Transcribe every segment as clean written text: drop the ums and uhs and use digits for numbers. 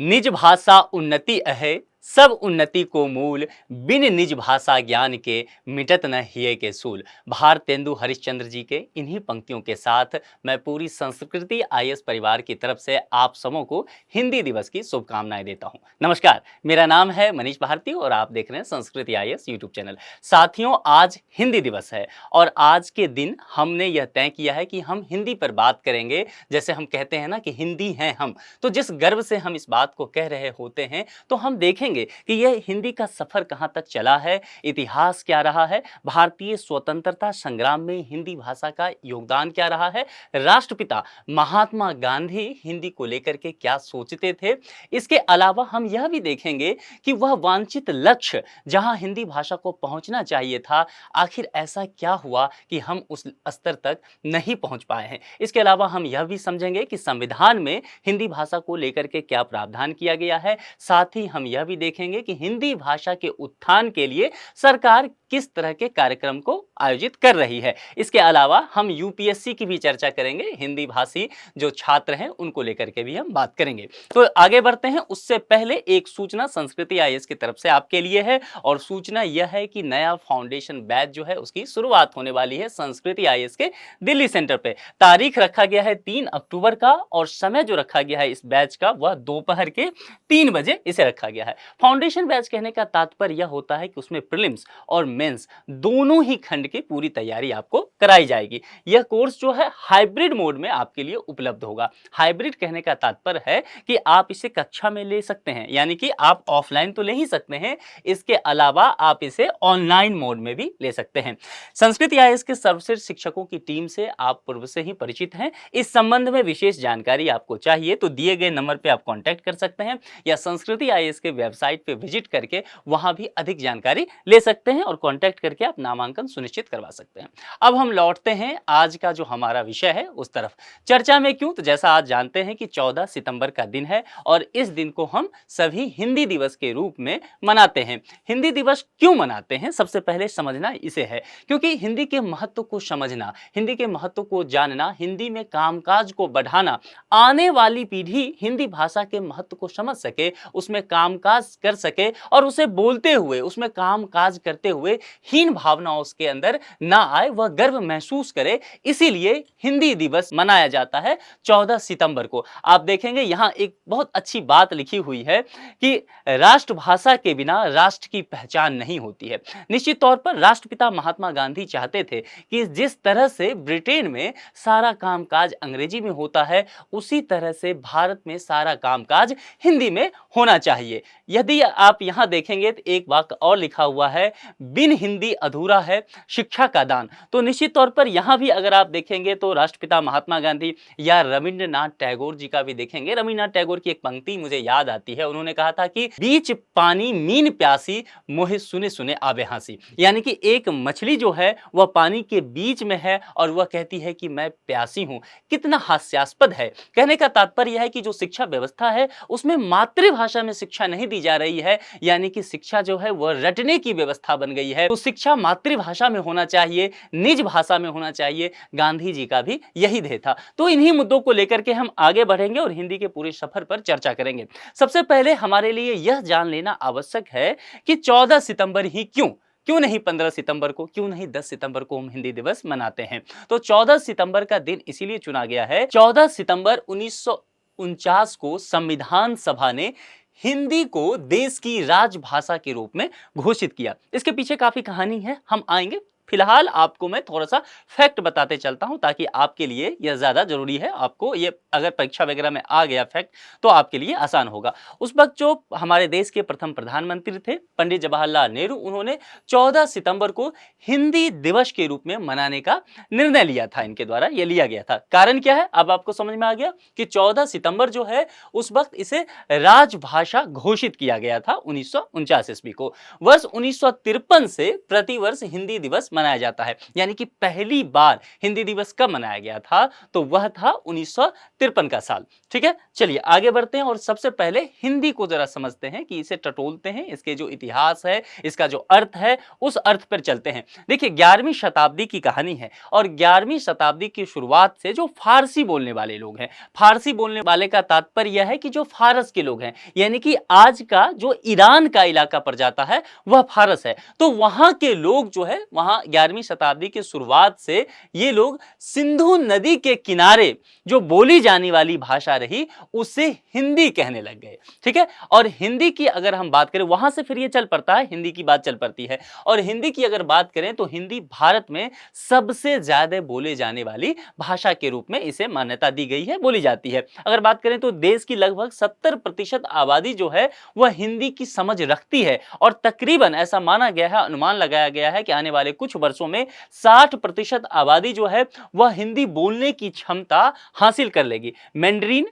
निज भाषा उन्नति अहे, सब उन्नति को मूल, बिन निज भाषा ज्ञान के मिटत न हिय के सूल। भारतेंदु हरिश्चंद्र जी के इन्हीं पंक्तियों के साथ मैं पूरी संस्कृति आईएएस परिवार की तरफ से आप सबों को हिंदी दिवस की शुभकामनाएं देता हूं। नमस्कार, मेरा नाम है मनीष भारती और आप देख रहे हैं संस्कृति आईएएस यूट्यूब चैनल। साथियों, आज हिंदी दिवस है और आज के दिन हमने यह तय किया है कि हम हिंदी पर बात करेंगे। जैसे हम कहते हैं ना कि हिंदी हैं हम, तो जिस गर्व से हम इस बात को कह रहे होते हैं, तो हम देखेंगे कि यह हिंदी का सफर कहां तक चला है, इतिहास क्या रहा है, भारतीय स्वतंत्रता संग्राम में हिंदी भाषा का योगदान क्या रहा है, राष्ट्रपिता महात्मा गांधी हिंदी को लेकर के क्या सोचते थे। इसके अलावा हम यह भी देखेंगे कि वह वांछित लक्ष्य जहां हिंदी भाषा को पहुंचना चाहिए था, आखिर ऐसा क्या हुआ कि हम उस स्तर तक नहीं पहुंच पाए हैं। इसके अलावा हम यह भी समझेंगे कि संविधान में हिंदी भाषा को लेकर के क्या प्रावधान किया गया है। साथ ही हम यह भी देखेंगे कि हिंदी भाषा के उत्थान के लिए सरकार किस तरह के कार्यक्रम को आयोजित कर रही है। इसके अलावा हम यूपीएससी की भी चर्चा करेंगे, हिंदी भाषी जो छात्र हैं उनको लेकर के भी हम बात करेंगे। तो आगे बढ़ते हैं, उससे पहले एक सूचना संस्कृति आईएएस की तरफ से आपके लिए है और सूचना यह है कि नया फाउंडेशन बैच जो है उसकी शुरुआत होने वाली है संस्कृति आईएएस के दिल्ली सेंटर पे। तारीख रखा गया है 3 अक्टूबर का और समय जो रखा गया है इस बैच का वह दोपहर के 3 बजे इसे रखा गया है। फाउंडेशन बैच कहने का तात्पर्य यह होता है कि उसमें प्रीलिम्स और मेंस दोनों ही खंड की पूरी तैयारी आपको कराई जाएगी। यह कोर्स जो है हाइब्रिड मोड में आपके लिए उपलब्ध होगा। हाइब्रिड कहने का तात्पर्य है कि आप इसे कक्षा में ले सकते हैं, यानी कि आप ऑफलाइन तो ले ही सकते हैं, इसके अलावा आप इसे ऑनलाइन मोड में भी ले सकते हैं। संस्कृत आईएएस के सर्वश्रेष्ठ शिक्षकों की टीम से आप पूर्व से ही परिचित हैं। इस संबंध में विशेष जानकारी आपको चाहिए तो दिए गए नंबर पर आप कॉन्टैक्ट कर सकते हैं या संस्कृति आईएएस के वेबसाइट पे विजिट करके वहां भी अधिक जानकारी ले सकते हैं और कांटेक्ट करके आप नामांकन सुनिश्चित करवा सकते हैं। अब हम लौटते हैं आज का जो हमारा विषय है उस तरफ। चर्चा में क्यों, तो जैसा आज जानते हैं कि 14 सितंबर का दिन है और इस दिन को हम सभी हिंदी दिवस के रूप में मनाते हैं। हिंदी दिवस क्यों मनाते हैं, सबसे पहले समझना इसे है, क्योंकि हिंदी के महत्व को समझना, हिंदी के महत्व को जानना, हिंदी में कामकाज को बढ़ाना, आने वाली पीढ़ी हिंदी भाषा के महत्व को समझ सके, उसमें कामकाज कर सके और उसे बोलते हुए, उसमें काम काज करते हुए हीन भावना उसके अंदर ना आए, वह गर्व महसूस करे। इसीलिए हिंदी दिवस मनाया जाता है 14 सितंबर को। आप देखेंगे यहां एक बहुत अच्छी बात लिखी हुई है कि राष्ट्रभाषा के बिना राष्ट्र की पहचान नहीं होती है। निश्चित तौर पर राष्ट्रपिता महात्मा गांधी चाहते थे कि जिस तरह से ब्रिटेन में सारा कामकाज अंग्रेजी में होता है, उसी तरह से भारत में सारा कामकाज हिंदी में होना चाहिए। यदि आप यहां देखेंगे तो एक वाक्य और लिखा हुआ है, बिन हिंदी अधूरा है शिक्षा का दान। तो निश्चित तौर पर यहां भी अगर आप देखेंगे तो राष्ट्रपिता महात्मा गांधी या रविंद्रनाथ टैगोर जी का भी देखेंगे। रविंद्रनाथ टैगोर की एक पंक्ति मुझे याद आती है, उन्होंने कहा था कि बीच पानी मीन प्यासी, मोहे सुने सुने आबे हंसी। यानी कि एक मछली जो है वह पानी के बीच में है और वह कहती है कि मैं प्यासी हूं। कितना हास्यास्पद है। कहने का तात्पर्य यह है कि जो शिक्षा व्यवस्था है उसमें मातृभाषा में शिक्षा नहीं दी जा रही है, यानी कि शिक्षा जो है वह रटने की व्यवस्था बन गई है। तो शिक्षा मातृभाषा में होना चाहिए, निज भाषा में होना चाहिए। गांधी जी का भी यही ध्येय था। तो इन्हीं मुद्दों को लेकर के हम आगे बढ़ेंगे और हिंदी के पूरे सफर पर चर्चा करेंगे। सबसे पहले हमारे लिए यह जान लेना आवश्यक है कि 14 सितंबर ही क्यों नहीं 15 सितंबर को, क्यों नहीं 10 सितंबर को हम हिंदी दिवस मनाते हैं। तो 14 सितंबर का दिन इसीलिए चुना गया है, 14 सितंबर 1949 को संविधान सभा ने हिंदी को देश की राजभाषा के रूप में घोषित किया। इसके पीछे काफी कहानी है, हम आएंगे। फिलहाल आपको मैं थोड़ा सा फैक्ट बताते चलता हूं ताकि आपके लिए यह ज्यादा जरूरी है। आपको ये अगर परीक्षा वगैरह में आ गया फैक्ट तो आपके लिए आसान होगा। उस वक्त जो हमारे देश के प्रथम प्रधानमंत्री थे पंडित जवाहरलाल नेहरू, उन्होंने 14 सितंबर को हिंदी दिवस के रूप में मनाने का निर्णय लिया था। इनके द्वारा यह लिया गया था। कारण क्या है, अब आपको समझ में आ गया कि 14 सितंबर जो है उस वक्त इसे राजभाषा घोषित किया गया था 1949 ईस्वी को। वर्ष 1953 से प्रतिवर्ष हिंदी दिवस मनाया जाता है। यानी कि पहली बार हिंदी दिवस कब मनाया गया था, तो वह था 1953 1953 का साल। ठीक है, चलिए आगे बढ़ते हैं और सबसे पहले हिंदी को जरा समझते हैं कि इसे टटोलते हैं, इसके जो इतिहास है, इसका जो अर्थ है, उस अर्थ पर चलते हैं। देखिए 11वीं शताब्दी की कहानी है और 11वीं शताब्दी की शुरुआत से जो फारसी बोलने वाले लोग हैं, फारसी बोलने वाले का तात्पर्य यह है कि जो फारस के लोग हैं, यानी कि आज का जो ईरान का इलाका पड़ जाता है वह फारस है। तो वहां के लोग जो है, वहां 11वीं शताब्दी की शुरुआत से ये लोग सिंधु नदी के किनारे जो बोली जाने वाली भाषा रही उसे हिंदी कहने लग गए। ठीक है, और हिंदी की अगर हम बात करें, वहां से फिर ये चल पड़ता है, हिंदी की बात चल पड़ती है। और हिंदी की अगर बात करें तो हिंदी भारत में सबसे ज्यादा बोले जाने वाली भाषा के रूप में इसे मान्यता दी गई है, बोली जाती है। अगर बात करें तो देश की लगभग 70% आबादी जो है वह हिंदी की समझ रखती है और तकरीबन ऐसा माना गया है, अनुमान लगाया गया है कि आने वाले कुछ वर्षों में 60% आबादी जो है वह हिंदी बोलने की क्षमता हासिल कर लेगी। मैंड्रीन,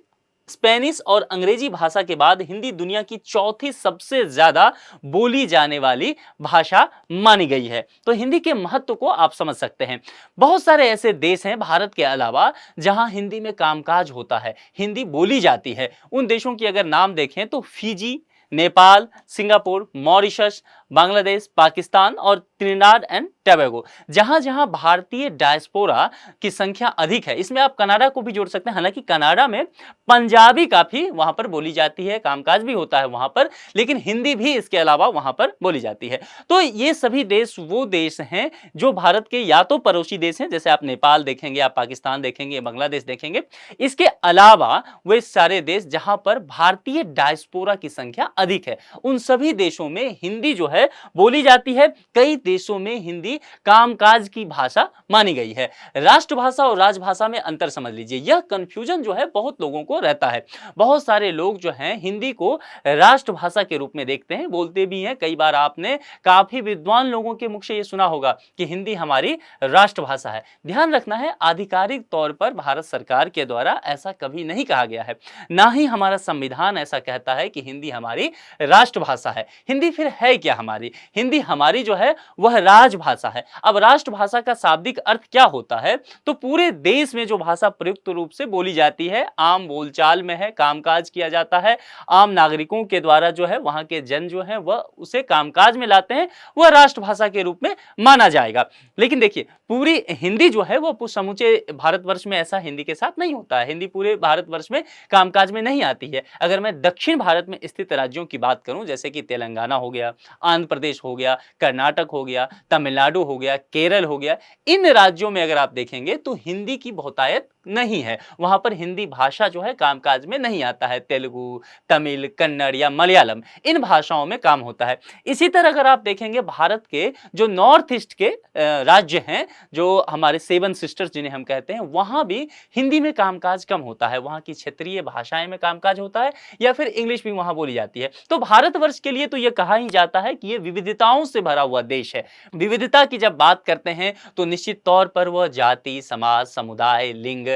स्पेनिश और अंग्रेजी भाषा के बाद हिंदी दुनिया की चौथी सबसे ज्यादा बोली जाने वाली भाषा मानी गई है। तो हिंदी के महत्व को आप समझ सकते हैं। बहुत सारे ऐसे देश हैं भारत के अलावा जहां हिंदी में कामकाज होता है, हिंदी बोली जाती है। उन देशों की अगर नाम देखें तो Fiji, Nepal, Singapore, Mauritius, Bangladesh, Pakistan और त्रिनिदाद एंड टोबैगो, जहां जहां भारतीय डायस्पोरा की संख्या अधिक है। इसमें आप कनाडा को भी जोड़ सकते हैं, हालांकि कनाडा में पंजाबी काफी वहां पर बोली जाती है, कामकाज भी होता है वहां पर, लेकिन हिंदी भी इसके अलावा वहां पर बोली जाती है। तो ये सभी देश वो देश हैं जो भारत के या तो पड़ोसी देश हैं, जैसे आप नेपाल देखेंगे, आप पाकिस्तान देखेंगे, बांग्लादेश देखेंगे, इसके अलावा वे सारे देश जहां पर भारतीय डायस्पोरा की संख्या अधिक है, उन सभी देशों में हिंदी जो है बोली जाती है। कई देशों में हिंदी कामकाज की भाषा मानी गई है। राष्ट्रभाषा और राजभाषा में अंतर समझ लीजिए, यह कंफ्यूजन जो है बहुत लोगों को रहता है। बहुत सारे लोग जो हैं हिंदी को राष्ट्रभाषा के रूप में देखते हैं, बोलते भी हैं। कई बार आपने काफी विद्वान लोगों के मुख से यह सुना होगा कि हिंदी हमारी राष्ट्रभाषा है। ध्यान रखना है, आधिकारिक तौर पर भारत सरकार के द्वारा ऐसा कभी नहीं कहा गया है, ना ही हमारा संविधान ऐसा कहता है कि हिंदी हमारी राष्ट्रभाषा है। हिंदी फिर है क्या हमारी? हिंदी हमारी जो है वह राजभाषा है। अब राष्ट्रभाषा का शाब्दिक अर्थ क्या होता है? तो पूरे देश में जो भाषा प्रयुक्त रूप से बोली जाती है, आम बोलचाल में है, कामकाज किया जाता है, आम नागरिकों के द्वारा जो है वहां के जन जो है वह उसे कामकाज में लाते हैं, वह राष्ट्रभाषा के रूप में माना जाएगा। लेकिन देखिए पूरी हिंदी जो है वो समूचे भारतवर्ष में ऐसा हिंदी के साथ नहीं होता है। हिंदी पूरे भारतवर्ष में कामकाज में नहीं आती है। अगर मैं दक्षिण भारत में स्थित राज्यों की बात करूं, जैसे कि तेलंगाना हो गया, आंध्र प्रदेश हो गया, कर्नाटक हो गया, तमिलनाडु हो गया, केरल हो गया, इन राज्यों में अगर आप देखेंगे तो हिंदी की बहुतायत नहीं है। वहां पर हिंदी भाषा जो है कामकाज में नहीं आता है। तेलुगु, तमिल, कन्नड़ या मलयालम, इन भाषाओं में काम होता है। इसी तरह अगर आप देखेंगे भारत के जो नॉर्थ ईस्ट के राज्य हैं, जो हमारे सेवन सिस्टर्स जिन्हें हम कहते हैं, वहां भी हिंदी में कामकाज कम होता है। वहां की क्षेत्रीय भाषाएं में कामकाज होता है या फिर इंग्लिश भी वहां बोली जाती है। तो भारतवर्ष के लिए तो यह कहा ही जाता है कि यह विविधताओं से भरा हुआ देश है। विविधता की जब बात करते हैं तो निश्चित तौर पर वह जाति, समाज, समुदाय, लिंग,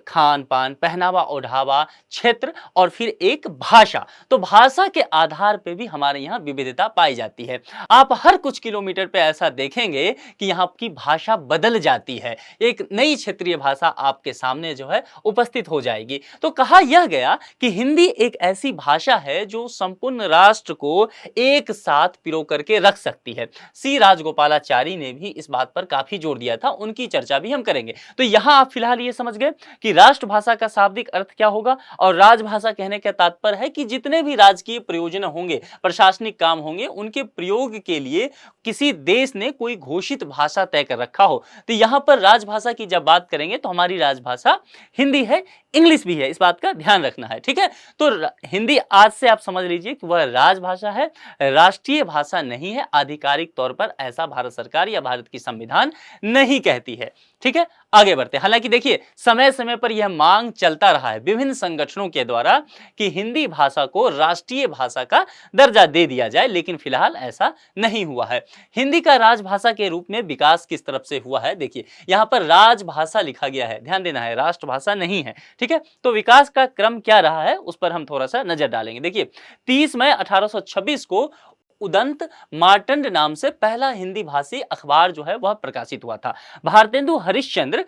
खान पान, पहनावा ओढ़ावा, क्षेत्र और फिर एक भाषा। तो भाषा के आधार पे भी हमारे यहाँ विविधता पाई जाती है। आप हर कुछ किलोमीटर पे ऐसा देखेंगे कि यहाँ की भाषा बदल जाती है, एक नई क्षेत्रीय भाषा आपके सामने जो है उपस्थित हो जाएगी। तो कहा यह गया कि हिंदी एक ऐसी भाषा है जो संपूर्ण राष्ट्र को एक साथ पिरो करके रख सकती है। सी राजगोपालाचारी ने भी इस बात पर काफी जोर दिया था, उनकी चर्चा भी हम करेंगे। तो यहां आप फिलहाल ये समझ गए कि राष्ट्रभाषा का शाब्दिक अर्थ क्या होगा, और राजभाषा कहने का तात्पर्य है कि जितने भी राजकीय प्रयोजन होंगे, प्रशासनिक काम होंगे, उनके प्रयोग के लिए किसी देश ने कोई घोषित भाषा तय कर रखा हो। तो यहां पर राजभाषा की जब बात करेंगे तो हमारी राजभाषा हिंदी है, इंग्लिश भी है, इस बात का ध्यान रखना है। ठीक है, तो हिंदी आज से आप समझ लीजिए कि वह राजभाषा है, राष्ट्रीय भाषा नहीं है। आधिकारिक तौर पर ऐसा भारत सरकार या भारत की संविधान नहीं कहती है। ठीक है, आगे बढ़ते हैं। हालांकि देखिए समय समय पर यह मांग चलता रहा है विभिन्न संगठनों के द्वारा कि हिंदी भाषा को राष्ट्रीय भाषा का दर्जा दे दिया जाए, लेकिन फिलहाल ऐसा नहीं हुआ है। हिंदी का राजभाषा के रूप में विकास किस तरफ से हुआ है, देखिए यहां पर राजभाषा लिखा गया है, ध्यान देना है, राष्ट्रभाषा नहीं है। ठीक है, तो विकास का क्रम क्या रहा है उस पर हम थोड़ा सा नजर डालेंगे। देखिए 30 मई 1826 को उदंत मार्तंड नाम से पहला हिंदी भाषी अखबार जो है वह प्रकाशित हुआ था। भारतेंदु हरिश्चंद्र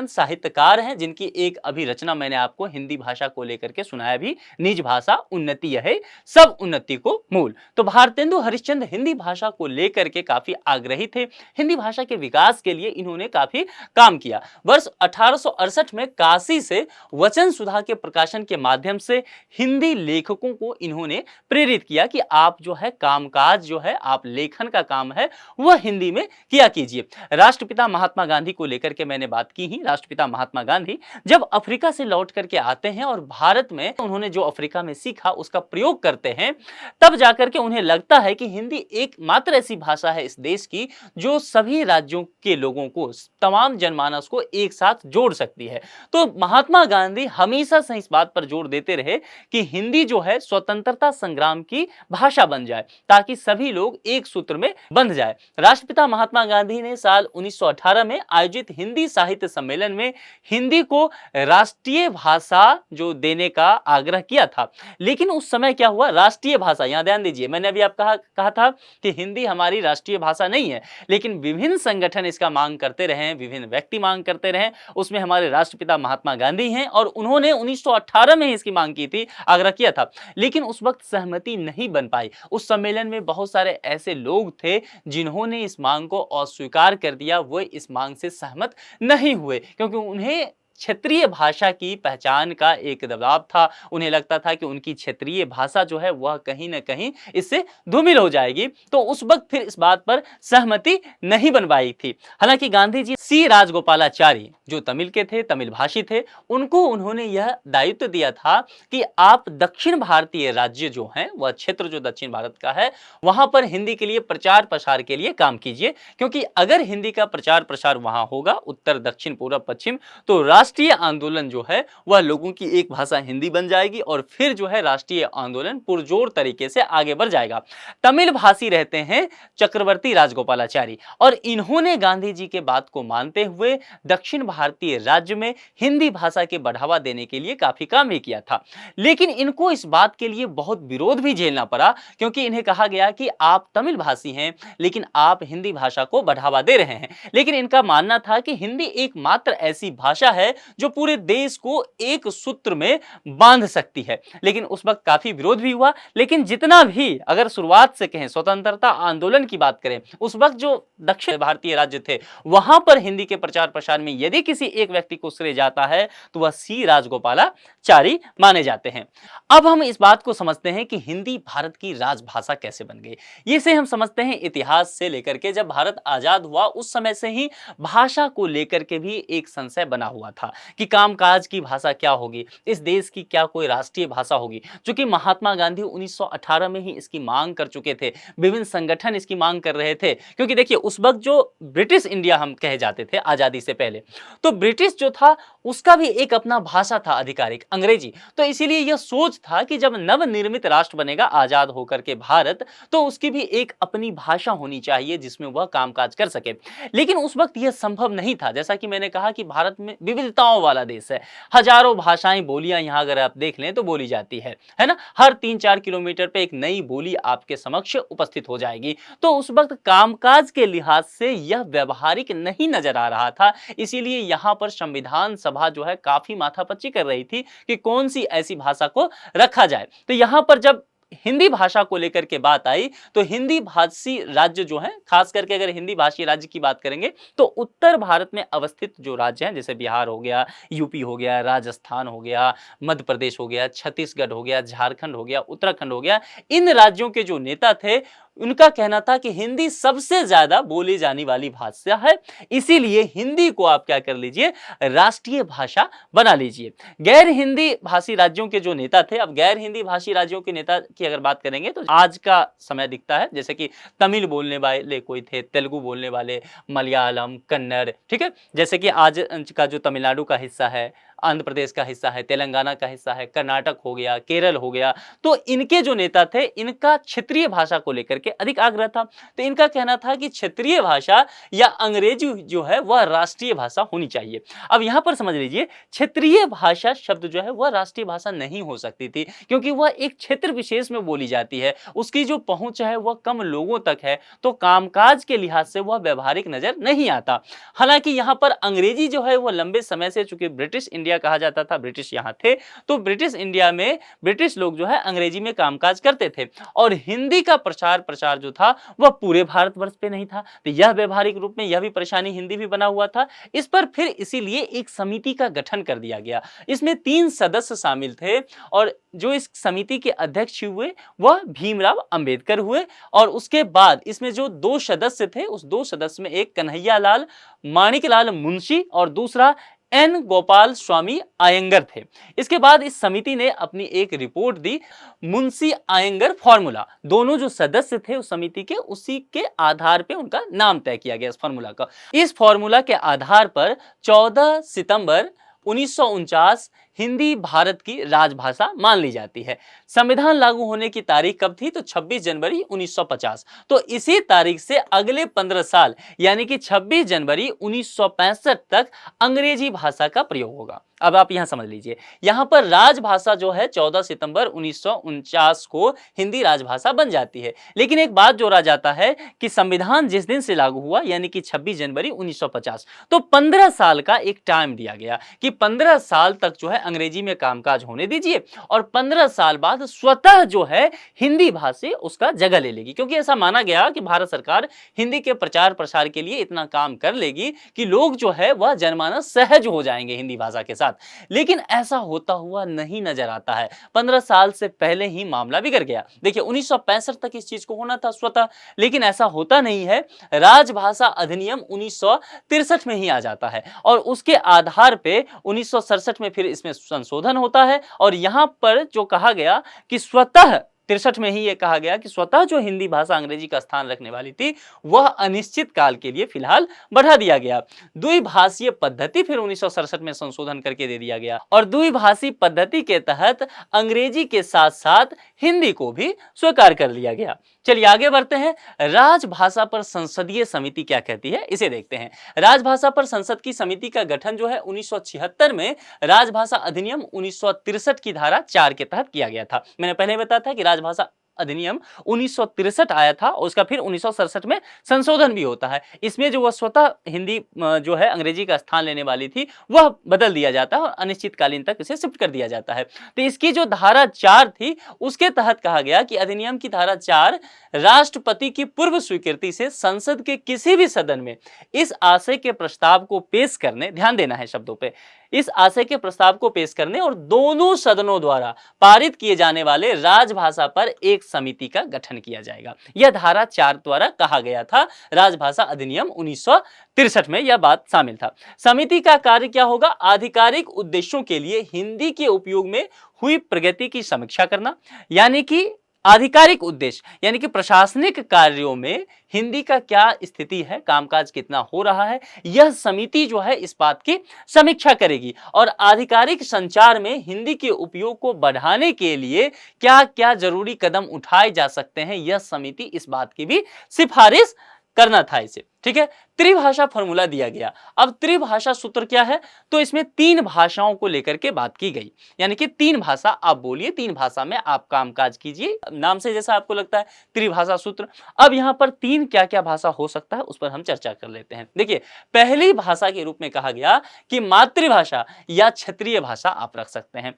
साहित्यकार हैं, जिनकी एक अभी रचना मैंने आपको हिंदी भाषा को लेकर के सुनाया भी, निज भाषा उन्नति है सब उन्नति को मूल। तो भारतेंदु हरिश्चंद्र हिंदी भाषा को लेकर के काफी आग्रही थे। हिंदी भाषा के विकास के लिए इन्होंने काफी काम किया। वर्ष 1868 में काशी से वचन सुधा के प्रकाशन के माध्यम से हिंदी लेखकों को इन्होंने प्रेरित किया कि आप जो है कामकाज जो है, आप लेखन का काम है वह हिंदी में किया कीजिए। राष्ट्रपिता महात्मा गांधी को लेकर के मैंने बात की ही। राष्ट्रपिता महात्मा गांधी जब अफ्रीका से लौट करके आते हैं और भारत में उन्होंने जो अफ्रीका में सीखा उसका प्रयोग करते हैं, तब जाकर के उन्हें लगता है कि हिंदी एकमात्र ऐसी भाषा है इस देश की जो सभी राज्यों के लोगों को, तमाम जनमानस को एक साथ जोड़ सकती है। तो महात्मा गांधी हमेशा से इस बात पर जोर देते रहे कि हिंदी जो है स्वतंत्रता संग्राम की भाषा बन जाए, ताकि सभी लोग एक सूत्र में बंध जाए। राष्ट्रपिता महात्मा गांधी ने साल 1918 में आयोजित हिंदी साहित्य सम्मेलन में हिंदी को राष्ट्रीय भाषा जो देने का आग्रह किया था। लेकिन उस समय क्या हुआ, राष्ट्रीय भाषा, यहां ध्यान दीजिए, मैंने अभी आप कहा था कि हिंदी हमारी राष्ट्रीय भाषा नहीं है, लेकिन विभिन्न संगठन इसका मांग करते रहे, विभिन्न व्यक्ति मांग करते रहे, उसमें हमारे राष्ट्रपिता महात्मा गांधी हैं और उन्होंने 1918 में इसकी मांग की थी, आग्रह किया था। लेकिन उस वक्त सहमति नहीं बन पाई। उस सम्मेलन में बहुत सारे ऐसे लोग थे जिन्होंने इस मांग को अस्वीकार कर दिया, वो इस मांग से सहमत नहीं हुए, क्योंकि उन्हें क्षेत्रीय भाषा की पहचान का एक दबाव था। उन्हें लगता था कि उनकी क्षेत्रीय भाषा जो है वह कहीं ना कहीं इससे धूमिल हो जाएगी। तो उस वक्त फिर इस बात पर सहमति नहीं बन पाई थी। हालांकि गांधी जी सी राजगोपालाचारी जो तमिल के थे, तमिल भाषी थे, उनको उन्होंने यह दायित्व दिया था कि आप दक्षिण भारतीय राज्य जो हैं, वह क्षेत्र जो दक्षिण भारत का है, वहां पर हिंदी के लिए प्रचार प्रसार के लिए काम कीजिए, क्योंकि अगर हिंदी का प्रचार प्रसार वहां होगा, उत्तर दक्षिण पूर्व पश्चिम, तो राष्ट्रीय आंदोलन जो है वह लोगों की एक भाषा हिंदी बन जाएगी और फिर जो है राष्ट्रीय आंदोलन पुरजोर तरीके से आगे बढ़ जाएगा। तमिल भाषी रहते हैं चक्रवर्ती राजगोपालाचारी, और इन्होंने गांधी जी के बात को मानते हुए दक्षिण भारतीय राज्य में हिंदी भाषा के बढ़ावा देने के लिए काफी काम भी किया था। लेकिन इनको इस बात के लिए बहुत विरोध भी झेलना पड़ा, क्योंकि इन्हें कहा गया कि आप तमिल भाषी हैं लेकिन आप हिंदी भाषा को बढ़ावा दे रहे हैं। लेकिन इनका मानना था कि हिंदी एकमात्र ऐसी भाषा है जो पूरे देश को एक सूत्र में बांध सकती है। लेकिन उस वक्त काफी विरोध भी हुआ। लेकिन जितना भी, अगर शुरुआत से कहें, स्वतंत्रता आंदोलन की बात करें, उस वक्त जो दक्षिण भारतीय राज्य थे वहां पर हिंदी के प्रचार प्रसार में यदि किसी एक व्यक्ति को श्रेय जाता है तो वह सी राजगोपालाचारी माने जाते हैं। अब हम इस बात को समझते हैं कि हिंदी भारत की राजभाषा कैसे बन गई। इसे हम समझते हैं इतिहास से लेकर के, जब भारत आजाद हुआ उस समय से ही भाषा को लेकर के भी एक संशय बना हुआ था कि कामकाज की भाषा क्या होगी, इस देश की क्या कोई राष्ट्रीय भाषा होगी। चूंकि महात्मा गांधी 1918 में ही इसकी मांग कर चुके थे, विभिन्न संगठन इसकी मांग कर रहे थे, क्योंकि देखिए उस वक्त जो ब्रिटिश इंडिया हम कहे जाते थे आजादी से पहले, तो ब्रिटिश जो था उसका भी एक अपना भाषा था आधिकारिक, अंग्रेजी। तो इसीलिए यह सोच था कि जब नवनिर्मित राष्ट्र बनेगा आजाद होकर के भारत, तो उसकी भी एक अपनी भाषा होनी चाहिए जिसमें वह कामकाज कर सके। लेकिन उस वक्त यह संभव नहीं था। जैसा कि मैंने कहा कि भारत में विविधताओं वाला देश है, हजारों भाषाएं, बोलियां यहां अगर आप देख लें तो बोली जाती है ना। हर 3-4 किलोमीटर पे एक नई बोली आपके समक्ष उपस्थित हो जाएगी। तो उस वक्त कामकाज के लिहाज से यह व्यवहारिक नहीं नजर आ रहा था। इसीलिए यहां पर संविधान सभा जो है काफी माथापच्ची कर रही थी कि कौन सी ऐसी भाषा को रखा जाए। तो यहां पर जब हिंदी भाषा को लेकर के बात आई तो हिंदी भाषी राज्य जो है, खास करके अगर हिंदी भाषी राज्य की बात करेंगे तो उत्तर भारत में अवस्थित जो राज्य हैं, जैसे बिहार हो गया, यूपी हो गया, राजस्थान हो गया, मध्य प्रदेश हो गया, छत्तीसगढ़ हो गया, झारखंड हो गया, उत्तराखंड हो गया, इन राज्यों के जो नेता थे उनका कहना था कि हिंदी सबसे ज्यादा बोली जाने वाली भाषा है, इसीलिए हिंदी को आप क्या कर लीजिए, राष्ट्रीय भाषा बना लीजिए। गैर हिंदी भाषी राज्यों के जो नेता थे, अब गैर हिंदी भाषी राज्यों के नेता की अगर बात करेंगे तो आज का समय दिखता है, जैसे कि तमिल बोलने वाले कोई थे, तेलुगु बोलने वाले, मलयालम, कन्नड़, ठीक है, जैसे कि आज का जो तमिलनाडु का हिस्सा है, आंध्र प्रदेश का हिस्सा है, तेलंगाना का हिस्सा है, कर्नाटक हो गया, केरल हो गया। तो इनके जो नेता थे, इनका क्षेत्रीय भाषा को लेकर के अधिक आग्रह था। तो इनका कहना था कि क्षेत्रीय भाषा या अंग्रेजी जो है वह राष्ट्रीय भाषा होनी चाहिए। अब यहां पर समझ लीजिए, क्षेत्रीय भाषा शब्द जो है वह राष्ट्रीय भाषा नहीं हो सकती थी, क्योंकि वह एक क्षेत्र विशेष में बोली जाती है, उसकी जो पहुंच है वह कम लोगों तक है, तो कामकाज के लिहाज से वह व्यवहारिक नजर नहीं आता। हालांकि यहां पर अंग्रेजी जो है वह लंबे समय से, चूंकि ब्रिटिश इंडिया कहा जाता था, ब्रिटिश यहां थे, तो ब्रिटिश इंडिया में ब्रिटिश लोग जो है अंग्रेजी में कामकाज करते थे, और हिंदी का प्रचार जो था वह पूरे भारतवर्ष पे नहीं था। तो यह व्यवहारिक रूप में यह भी परेशानी, हिंदी भी बना हुआ था। इस पर फिर इसीलिए एक समिति का गठन कर दिया गया। इसमें 3 सदस्य शामिल थे, और जो इस समिति के अध्यक्ष हुए वह भीमराव अंबेडकर हुए। और उसके बाद इसमें जो 2 सदस्य थे, उस 2 सदस्य में एक कन्हैयालाल माणिकलाल मुंशी और दूसरा एन गोपाल स्वामी आयंगर थे। इसके बाद इस समिति ने अपनी एक रिपोर्ट दी, मुंशी आयंगर फॉर्मूला। दोनों जो सदस्य थे उस समिति के, उसी के आधार पे उनका नाम तय किया गया इस फॉर्मूला का। इस फॉर्मूला के आधार पर 14 सितंबर 1949 हिंदी भारत की राजभाषा मान ली जाती है। संविधान लागू होने की तारीख कब थी? तो 26 जनवरी 1950। तो इसी तारीख से अगले 15 साल यानी कि 26 जनवरी 1965 तक अंग्रेजी भाषा का प्रयोग होगा। अब आप यहां समझ लीजिए, यहां पर राजभाषा जो है 14 सितंबर 1949 को हिंदी राजभाषा बन जाती है। लेकिन एक बात जोड़ा जाता है कि संविधान जिस दिन से लागू हुआ यानी कि 26 जनवरी 1950, तो 15 साल का एक टाइम दिया गया कि 15 साल तक जो है अंग्रेजी में कामकाज होने दीजिए, और 15 साल बाद स्वतः जो है हिंदी भाषा उसका जगह ले लेगी, क्योंकि ऐसा माना गया कि भारत सरकार हिंदी के प्रचार प्रसार के लिए इतना काम कर लेगी कि लोग जो है वह जनमानस सहज हो जाएंगे हिंदी भाषा के साथ। लेकिन ऐसा होता हुआ नहीं नजर आता है। 15 साल से पहले ही मामला बिगड़ गया। देखिए 1965 तक इस चीज को होना था स्वतः, लेकिन ऐसा होता नहीं है। राजभाषा अधिनियम 1963 में ही आ जाता है, और उसके आधार पे 1967 में फिर इसमें संशोधन होता है, और यहां पर जो कहा गया कि स्वतः 63 में ही यह कहा गया कि स्वतः जो हिंदी भाषा अंग्रेजी का स्थान रखने वाली थी वह अनिश्चित काल के लिए फिलहाल बढ़ा दिया गया। द्विभाषीय पद्धति फिर 1967 में संशोधन करके दे दिया गया, और द्विभाषी पद्धति के तहत अंग्रेजी के साथ साथ हिंदी को भी स्वीकार कर लिया गया। चलिए आगे बढ़ते हैं। राजभाषा पर संसदीय समिति क्या कहती है, इसे देखते हैं। राजभाषा पर संसद की समिति का गठन जो है 1976 में राजभाषा अधिनियम 1963 की धारा 4 के तहत किया गया था। मैंने पहले बताया था कि राजभाषा अधिनियम 1963 आया था, और उसका फिर 1967 में संशोधन भी होता है। इसमें जो वह स्वतः हिंदी जो है अंग्रेजी का स्थान लेने वाली थी वह बदल दिया जाता है, और अनिश्चितकालीन तक इसे शिफ्ट कर दिया जाता है। तो इसकी जो धारा 4 थी उसके तहत कहा गया कि अधिनियम की धारा 4 राष्ट्रपति की पूर्व स्वीकृति से संसद के किसी भी सदन में इस आशय के प्रस्ताव को पेश करने, ध्यान देना है शब्दों पे, इस आशय के प्रस्ताव को पेश करने और दोनों सदनों द्वारा पारित किए जाने वाले राजभाषा पर एक समिति का गठन किया जाएगा। यह धारा 4 द्वारा कहा गया था। राजभाषा अधिनियम 1963 में यह बात शामिल था। समिति का कार्य क्या होगा? आधिकारिक उद्देश्यों के लिए हिंदी के उपयोग में हुई प्रगति की समीक्षा करना, यानी कि आधिकारिक उद्देश्य यानी कि प्रशासनिक कार्यों में हिंदी का क्या स्थिति है, कामकाज कितना हो रहा है, यह समिति जो है इस बात की समीक्षा करेगी। और आधिकारिक संचार में हिंदी के उपयोग को बढ़ाने के लिए क्या क्या जरूरी कदम उठाए जा सकते हैं, यह समिति इस बात की भी सिफारिश करना था इसे। ठीक है, त्रिभाषा फॉर्मूला दिया गया। अब त्रिभाषा सूत्र क्या है? तो इसमें 3 भाषाओं को लेकर के बात की गई, यानी कि 3 भाषा आप बोलिए, 3 भाषा में आप कामकाज कीजिए, नाम से जैसा आपको लगता है त्रिभाषा सूत्र। अब यहां पर 3 क्या क्या भाषा हो सकता है उस पर हम चर्चा कर लेते हैं। देखिए, पहली भाषा के रूप में कहा गया कि मातृभाषा या क्षेत्रीय भाषा आप रख सकते हैं।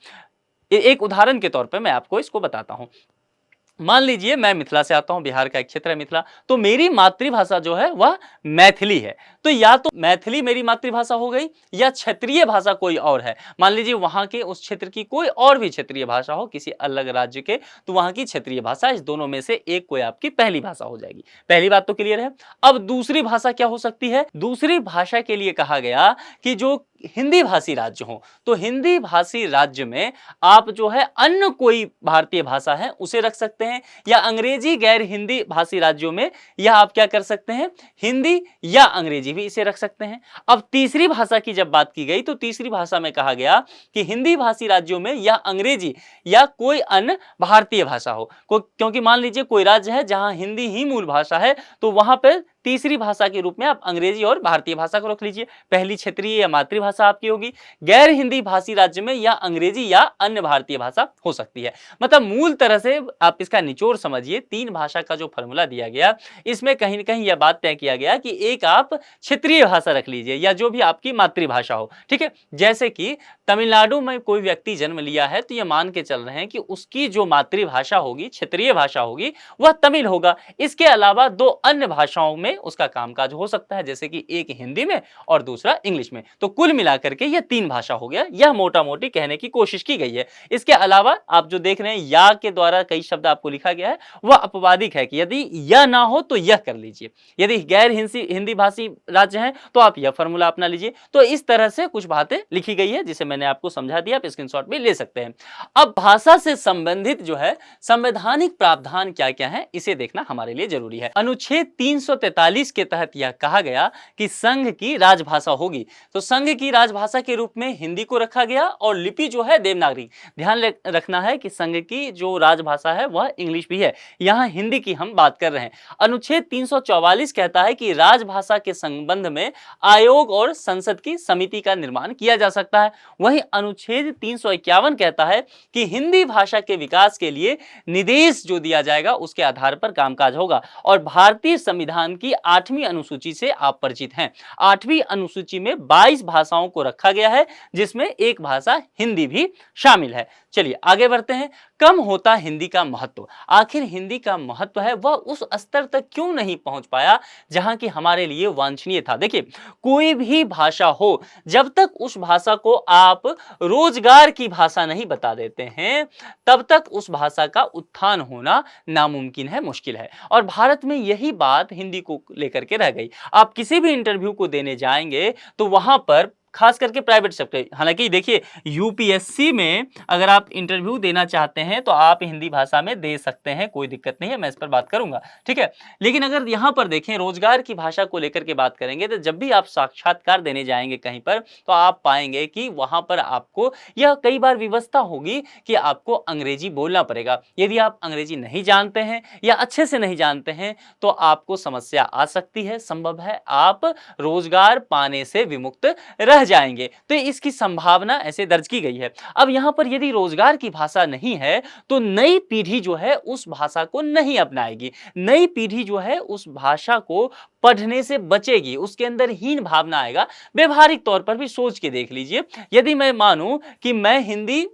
एक उदाहरण के तौर पर मैं आपको इसको बताता हूं। मान लीजिए मैं मिथिला से आता हूं, बिहार का एक क्षेत्र है मिथिला, तो मेरी मातृभाषा जो है वह मैथिली है। तो या तो मैथिली मेरी मातृभाषा हो गई, या क्षेत्रीय भाषा कोई और है। मान लीजिए वहां के उस क्षेत्र की कोई और भी क्षेत्रीय भाषा हो, किसी अलग राज्य के, तो वहां की क्षेत्रीय भाषा, इस दोनों में से एक कोई आपकी पहली भाषा हो जाएगी। पहली बात तो क्लियर है। अब दूसरी भाषा क्या हो सकती है? दूसरी भाषा के लिए कहा गया कि जो हिंदी भाषी राज्य हो तो हिंदी भाषी राज्य में आप जो है अन्य कोई भारतीय भाषा है उसे रख सकते हैं, या अंग्रेजी गैर हिंदी भाषी राज्यों में या आप क्या कर सकते हैं, हिंदी या अंग्रेजी भी इसे रख सकते हैं। अब तीसरी भाषा की जब बात की गई तो तीसरी भाषा में कहा गया कि हिंदी भाषी राज्यों में या अंग्रेजी या कोई अन्य भारतीय भाषा हो, क्योंकि मान लीजिए कोई राज्य है जहां हिंदी ही मूल भाषा है तो वहां पर तीसरी भाषा के रूप में आप अंग्रेजी और भारतीय भाषा को रख लीजिए। पहली क्षेत्रीय या मातृभाषा आपकी होगी, गैर हिंदी भाषी राज्य में या अंग्रेजी या अन्य भारतीय भाषा हो सकती है। मतलब मूल तरह से आप इसका निचोड़ समझिए, तीन भाषा का जो फॉर्मूला दिया गया इसमें कहीं ना कहीं यह बात तय किया गया कि एक आप क्षेत्रीय भाषा रख लीजिए या जो भी आपकी मातृभाषा हो, ठीक है। जैसे कि तमिलनाडु में कोई व्यक्ति जन्म लिया है तो ये मान के चल रहे हैं कि उसकी जो मातृभाषा होगी, क्षेत्रीय भाषा होगी, वह तमिल होगा। इसके अलावा दो अन्य भाषाओं में उसका कामकाज हो सकता है, जैसे कि एक हिंदी में और दूसरा इंग्लिश में। तो कुल मिलाकर के यह तीन भाषा हो गया, यह मोटा मोटी कहने की कोशिश की गई है। इसके अलावा आप जो देख रहे हैं या के द्वारा कई शब्द आपको लिखा गया है वह अपवादिक है कि यदि यह ना हो तो यह कर लीजिए, यदि गैर हिंदी भाषी राज्य हैं तो आप यह फॉर्मूला अपना लीजिए। तो इस तरह से कुछ बातें लिखी गई है जिसे मैंने आपको समझा दिया, आप स्क्रीनशॉट भी ले सकते हैं। अब भाषा से संबंधित जो है संवैधानिक प्रावधान क्या क्या है इसे देखना हमारे लिए जरूरी है। अनुच्छेद 343 के तहत यह कहा गया कि संघ की राजभाषा होगी, तो संघ की राजभाषा के रूप में हिंदी को रखा गया और लिपि जो है देवनागरी। ध्यान रखना है कि संघ की जो राजभाषा है वह इंग्लिश भी है, यहां हिंदी की हम बात कर रहे हैं। अनुच्छेद 344 कहता है कि राजभाषा के संबंध में आयोग और संसद की समिति का निर्माण किया जा सकता है। वहीं अनुच्छेद 351 कहता है कि हिंदी भाषा के विकास के लिए निर्देश जो दिया जाएगा उसके आधार पर कामकाज होगा। और भारतीय संविधान की 8वीं अनुसूची से आप परिचित हैं। 8वीं अनुसूची में 22 भाषाओं को रखा गया है जिसमें एक भाषा हिंदी भी शामिल है। चलिए आगे बढ़ते हैं। कम होता हिंदी का महत्व, आखिर हिंदी का महत्व है वह उस स्तर तक क्यों नहीं पहुंच पाया जहां कि हमारे लिए वांछनीय था। देखिए कोई भी भाषा हो जब तक उस भाषा को आप रोजगार की भाषा नहीं बता देते हैं तब तक उस भाषा का उत्थान होना नामुमकिन है, मुश्किल है। और भारत में यही बात हिंदी को लेकर के रह गई। आप किसी भी इंटरव्यू को देने जाएंगे तो वहां पर खास करके प्राइवेट सेक्टर, हालांकि देखिए यूपीएससी में अगर आप इंटरव्यू देना चाहते हैं तो आप हिंदी भाषा में दे सकते हैं, कोई दिक्कत नहीं है, मैं इस पर बात करूंगा, ठीक है। लेकिन अगर यहां पर देखें रोजगार की भाषा को लेकर के बात करेंगे तो जब भी आप साक्षात्कार देने जाएंगे कहीं पर तो आप पाएंगे कि वहां पर आपको यह कई बार व्यवस्था होगी कि आपको अंग्रेजी बोलना पड़ेगा। यदि आप अंग्रेजी नहीं जानते हैं या अच्छे से नहीं जानते हैं तो आपको समस्या आ सकती है, संभव है आप रोजगार पाने से विमुक्त रह जाएंगे। तो इसकी संभावना ऐसे दर्ज की गई है। अब यहां पर यदि रोजगार की भाषा नहीं है तो नई पीढ़ी जो है उस भाषा को नहीं अपनाएगी, नई पीढ़ी जो है उस भाषा को पढ़ने से बचेगी, उसके अंदर हीन भावना आएगा। व्यवहारिक तौर पर भी सोच के देख लीजिए, यदि मैं मानूं कि मैं हिंदी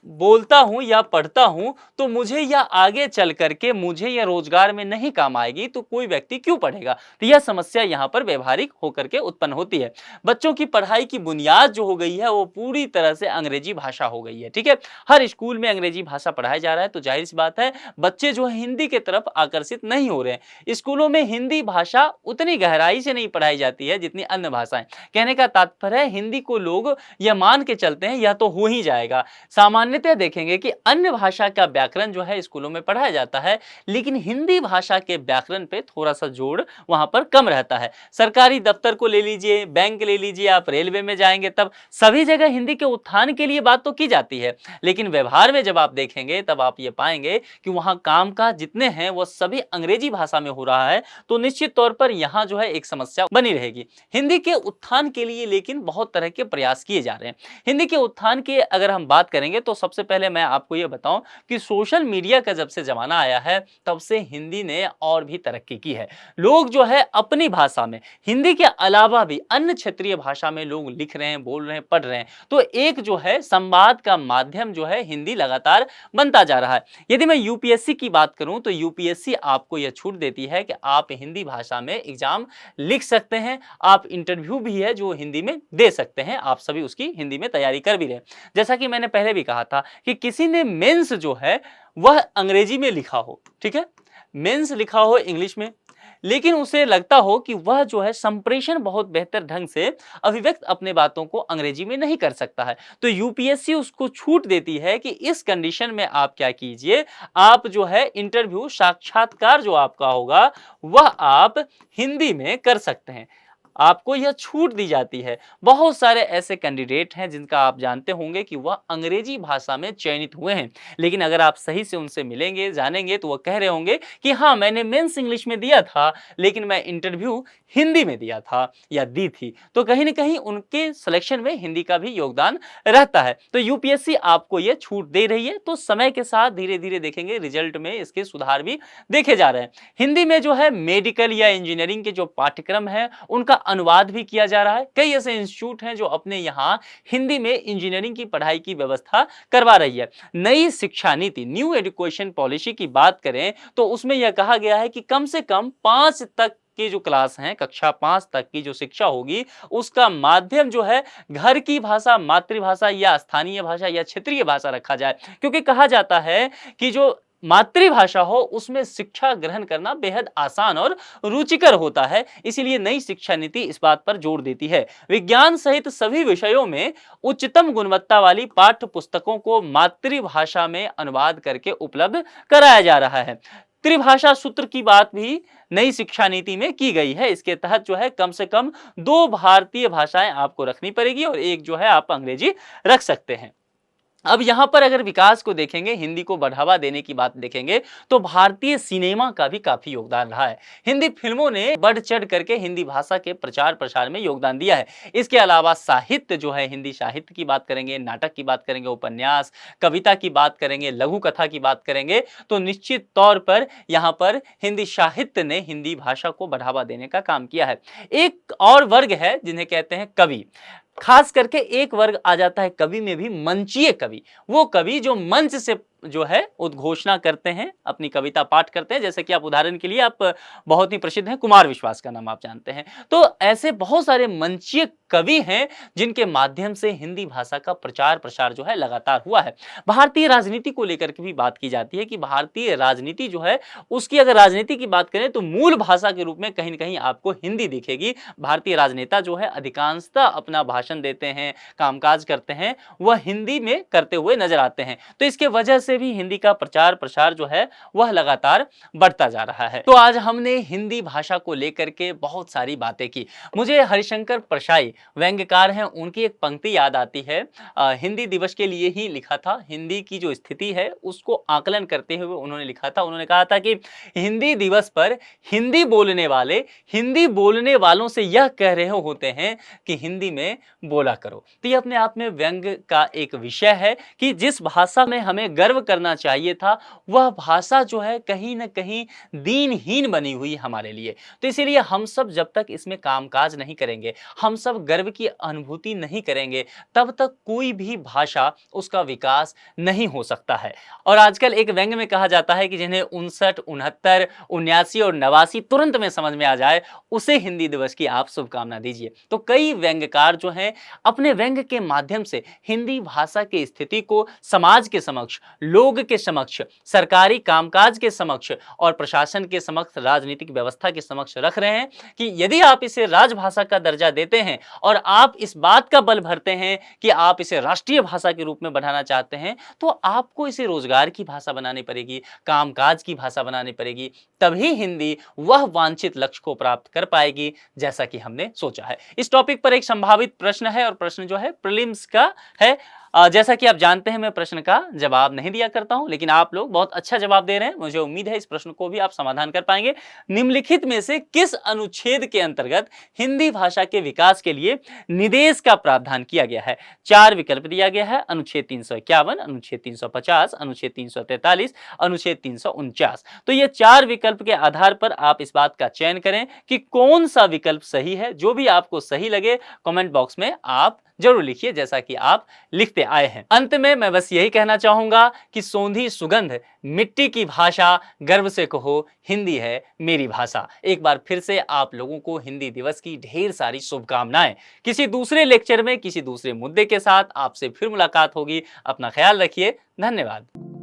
बोलता हूं या पढ़ता हूं तो मुझे यह आगे चल करके मुझे यह रोजगार में नहीं काम आएगी तो कोई व्यक्ति क्यों पढ़ेगा। तो यह समस्या यहां पर व्यवहारिक होकर के उत्पन्न होती है। बच्चों की पढ़ाई की बुनियाद जो हो गई है वो पूरी तरह से अंग्रेजी भाषा हो गई है, ठीक है। हर स्कूल में अंग्रेजी भाषा पढ़ाया जा रहा है तो जाहिर सी बात है बच्चे जो है हिंदी की तरफ आकर्षित नहीं हो रहे हैं। स्कूलों में हिंदी भाषा उतनी गहराई से नहीं पढ़ाई जाती है जितनी अन्य भाषाएं। कहने का तात्पर्य है हिंदी को लोग यह मान के चलते हैं यह तो हो ही जाएगा। सामान्यतः देखेंगे कि अन्य भाषा का व्याकरण जो है स्कूलों में पढ़ाया जाता है लेकिन हिंदी भाषा के व्याकरण पे थोड़ा सा जोड़ वहां पर कम रहता है। सरकारी दफ्तर को ले लीजिए, बैंक ले लीजिए, आप रेलवे में जाएंगे तब सभी जगह हिंदी के उत्थान के लिए बात तो की जाती है लेकिन व्यवहार में जब आप देखेंगे तब आप ये पाएंगे कि वहां कामकाज जितने हैं वो सभी अंग्रेजी भाषा में हो रहा है। तो निश्चित तौर पर यहां जो है एक समस्या बनी रहेगी। हिंदी के उत्थान के लिए लेकिन बहुत तरह के प्रयास किए जा रहे हैं। हिंदी के उत्थान की अगर हम बात करेंगे तो सबसे पहले मैं आपको यह बताऊं कि सोशल मीडिया का जब से जमाना आया है तब से हिंदी ने और भी तरक्की की है। लोग जो है अपनी भाषा में हिंदी के अलावा भी अन्य क्षेत्रीय भाषा में लोग लिख रहे हैं, बोल रहे हैं, पढ़ रहे हैं। तो एक जो है संवाद का माध्यम जो है हिंदी लगातार बनता जा रहा है। यदि मैं यूपीएससी की बात करूं तो यूपीएससी आपको यह छूट देती है कि आप हिंदी भाषा में एग्जाम लिख सकते हैं, आप इंटरव्यू भी है जो हिंदी में दे सकते हैं, आप सभी उसकी हिंदी में तैयारी कर भी रहे हैं। जैसा कि मैंने पहले भी कहा था कि किसी ने मेंस जो है वह अंग्रेजी में लिखा हो, ठीक है, मेंस लिखा हो इंग्लिश में, लेकिन उसे लगता हो कि वह जो है संप्रेषण बहुत बेहतर ढंग से अभिव्यक्त अपने बातों को अंग्रेजी में नहीं कर सकता है, तो यूपीएससी उसको छूट देती है कि इस कंडीशन में आप क्या कीजिए, आप जो है इंटरव्यू साक्षात्कार जो आपका होगा वह आप हिंदी में कर सकते हैं। आपको यह छूट दी जाती है। बहुत सारे ऐसे कैंडिडेट हैं जिनका आप जानते होंगे कि वह अंग्रेजी भाषा में चयनित हुए हैं, लेकिन अगर आप सही से उनसे मिलेंगे, जानेंगे तो वह कह रहे होंगे कि हाँ, मैंने मेंस इंग्लिश में दिया था, लेकिन मैं इंटरव्यू हिंदी में दिया था या दी थी। तो कहीं न कहीं उनके सिलेक्शन में हिंदी का भी योगदान रहता है। तो यूपीएससी आपको यह छूट दे रही है, तो समय के साथ धीरे-धीरे देखेंगे रिजल्ट में इसके सुधार भी देखे जा रहे हैं। हिंदी में जो है मेडिकल या इंजीनियरिंग के जो पाठ्यक्रम हैं, उनका अनुवाद भी किया जा रहा है। कई ऐसे इंस्टीट्यूट हैं जो अपने यहाँ हिंदी में इंजीनियरिंग की पढ़ाई की व्यवस्था करवा रही है। नई शिक्षा नीति, न्यू एजुकेशन पॉलिसी की बात करें तो उसमें यह कहा गया है कि कम से कम 5 तक की जो क्लास हैं, कक्षा 5 तक की जो शिक्षा होगी, उसका माध्यम जो है घर की भाषा, मातृभाषा या स्थानीय भाषा या क्षेत्रीय भाषा रखा जाए। क्योंकि कहा जाता है कि जो मातृभाषा हो उसमें शिक्षा ग्रहण करना बेहद आसान और रुचिकर होता है। इसीलिए नई शिक्षा नीति इस बात पर जोर देती है। विज्ञान सहित सभी विषयों में उच्चतम गुणवत्ता वाली पाठ्य पुस्तकों को मातृभाषा में अनुवाद करके उपलब्ध कराया जा रहा है। त्रिभाषा सूत्र की बात भी नई शिक्षा नीति में की गई है। इसके तहत जो है कम से कम 2 भारतीय भाषाएं आपको रखनी पड़ेगी और एक जो है आप अंग्रेजी रख सकते हैं। अब यहाँ पर अगर विकास को देखेंगे, हिंदी को बढ़ावा देने की बात देखेंगे, तो भारतीय सिनेमा का भी काफी योगदान रहा है। हिंदी फिल्मों ने बढ़ चढ़ करके हिंदी भाषा के प्रचार प्रसार में योगदान दिया है। इसके अलावा साहित्य जो है, हिंदी साहित्य की बात करेंगे, नाटक की बात करेंगे, उपन्यास, कविता की बात करेंगे, लघु कथा की बात करेंगे, तो निश्चित तौर पर यहाँ पर हिंदी साहित्य ने हिंदी भाषा को बढ़ावा देने का काम किया है। एक और वर्ग है जिन्हें कहते हैं कवि। खास करके एक वर्ग आ जाता है कवि में भी, मंचीय कवि। वो कवि जो मंच से जो है उद्घोषणा करते हैं, अपनी कविता पाठ करते हैं। जैसे कि आप उदाहरण के लिए आप बहुत ही प्रसिद्ध हैं कुमार विश्वास का नाम आप जानते हैं। तो ऐसे बहुत सारे मंचीय कवि हैं जिनके माध्यम से हिंदी भाषा का प्रचार प्रसार जो है लगातार हुआ है। भारतीय राजनीति को लेकर के भी बात की जाती है कि भारतीय राजनीति जो है उसकी अगर राजनीति की बात करें तो मूल भाषा के रूप में कहीं न कहीं आपको हिंदी दिखेगी। भारतीय राजनेता जो है अधिकांशतः अपना भाषण देते हैं, कामकाज करते हैं, वह हिंदी में करते हुए नजर आते हैं। तो इसके वजह से भी हिंदी का प्रचार प्रसार जो है वह लगातार बढ़ता जा रहा है। तो आज हमने हिंदी भाषा को लेकर के बहुत सारी बातें की। मुझे हरिशंकर परसाई व्यंग्यकार हैं, उनकी एक पंक्ति याद आती है। हिंदी दिवस के लिए ही लिखा था। हिंदी की जो स्थिति है उसको आकलन करते हुए उन्होंने लिखा था। उन्होंने कहा था कि हिंदी दिवस पर हिंदी बोलने वाले हिंदी बोलने वालों से यह कह रहे होते हैं कि हिंदी में बोला करो। तो ये अपने आप में व्यंग्य का एक विषय है कि जिस भाषा में हमें गर्व करना चाहिए था वह भाषा जो है कहीं ना कहीं दीनहीन बनी हुई हमारे लिए। तो इसीलिए हम सब जब तक इसमें कामकाज नहीं करेंगे, हम सब गर्व की अनुभूति नहीं करेंगे, तब तक कोई भी भाषा उसका विकास नहीं हो सकता है। और आजकल एक व्यंग्य में कहा जाता है कि जिन्हें 59, 69, 79 और 89 तुरंत में समझ में आ जाए, उसे हिंदी दिवस की आप शुभकामना दीजिए। तो कई व्यंग्यकार जो हैं अपने व्यंग्य के माध्यम से हिंदी भाषा की स्थिति को समाज के समक्ष, लोग के समक्ष, सरकारी कामकाज के समक्ष और प्रशासन के समक्ष, राजनीतिक व्यवस्था के समक्ष रख रहे हैं कि यदि आप इसे राजभाषा का दर्जा देते हैं और आप इस बात का बल भरते हैं कि आप इसे राष्ट्रीय भाषा के रूप में बढ़ाना चाहते हैं, तो आपको इसे रोजगार की भाषा बनानी पड़ेगी, कामकाज की भाषा बनानी पड़ेगी। तभी हिंदी वह वांछित लक्ष्य को प्राप्त कर पाएगी जैसा कि हमने सोचा है। इस टॉपिक पर एक संभावित प्रश्न है और प्रश्न जो है प्रीलिम्स का है। जैसा कि आप जानते हैं मैं प्रश्न का जवाब नहीं दिया करता हूं, लेकिन आप लोग बहुत अच्छा जवाब दे रहे हैं। मुझे उम्मीद है इस प्रश्न को भी आप समाधान कर पाएंगे। निम्नलिखित में से किस अनुच्छेद के अंतर्गत हिंदी भाषा के विकास के लिए निदेश का प्रावधान किया गया है? 4 विकल्प दिया गया है। अनुच्छेद 351, अनुच्छेद 350, अनुच्छेद 343, अनुच्छेद 349। तो ये 4 विकल्प के आधार पर आप इस बात का चयन करें कि कौन सा विकल्प सही है। जो भी आपको सही लगे कमेंट बॉक्स में आप जरूर लिखिए जैसा कि आप लिखते आए हैं। अंत में मैं बस यही कहना चाहूंगा कि सोंधी सुगंध मिट्टी की भाषा, गर्व से कहो हिंदी है मेरी भाषा। एक बार फिर से आप लोगों को हिंदी दिवस की ढेर सारी शुभकामनाएं। किसी दूसरे लेक्चर में किसी दूसरे मुद्दे के साथ आपसे फिर मुलाकात होगी। अपना ख्याल रखिए। धन्यवाद।